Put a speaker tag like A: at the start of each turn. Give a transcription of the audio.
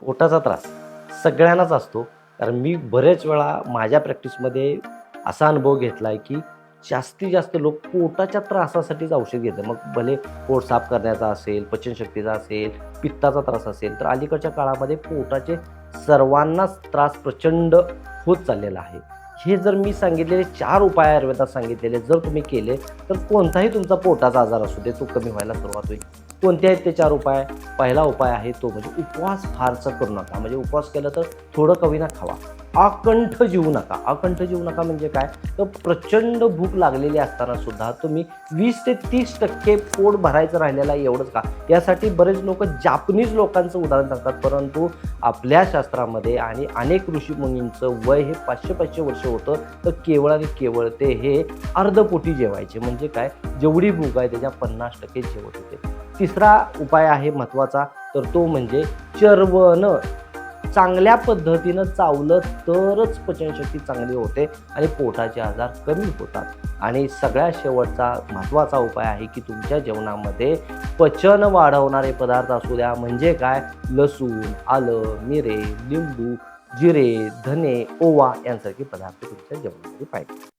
A: पोटाचा त्रास सगळ्यांनाच असतो. कारण मी बरेच वेळा माझ्या प्रॅक्टिसमध्ये असा अनुभव घेतला आहे, की जास्तीत जास्त लोक पोटाच्या त्रासासाठीच औषध घेतात. मग भले पोट साफ करण्याचा असेल, पचनशक्तीचा असेल, पित्ताचा त्रास असेल, तर अलीकडच्या काळामध्ये पोटाचे सर्वांनाच त्रास प्रचंड होत चाललेला आहे. हे जर मी सांगितलेले 4 उपाय आयुर्वेदात सांगितलेले जर तुम्ही केले, तर कोणताही तुमचा पोटाचा आजार असू दे, तो कमी व्हायला सुरुवात होईल. कोणते आहेत ते 4 उपाय? पहिला उपाय आहे तो म्हणजे उपवास फारसा करू नका. म्हणजे उपवास केला तर थोडं का होईना खावा. अकंठ जेवू नका. अकंठ जेवू नका म्हणजे काय? तर प्रचंड भूक लागलेली असताना सुद्धा तुम्ही 20 ते 30% पोट भरायचं राहिलेलं आहे एवढंच का? यासाठी बरेच लोकं जापनीज लोकांचं उदाहरण सांगतात. परंतु आपल्या शास्त्रामध्ये आणि अनेक ऋषीमुनींचं वय हे 500-500 वर्ष होतं. तर केवळ आणि केवळ ते हे अर्धपोटी जेवायचे. म्हणजे काय? जेवढी भूक आहे त्याच्या 50% जेवत होते. तिसरा उपाय आहे महत्त्वाचा, तर तो म्हणजे चर्वणं. चांगल्या पद्धतीनं चावलं तरच पचनशक्ती चांगली होते आणि पोटाचे आजार कमी होतात. आणि सगळ्यात शेवटचा महत्त्वाचा उपाय आहे, की तुमच्या जेवणामध्ये पचन वाढवणारे पदार्थ असू द्या. म्हणजे काय? लसूण, आलं, मिरे, लिंबू, जिरे, धने, ओवा यांसारखे पदार्थ तुमच्या जेवणामध्ये पाहिजे.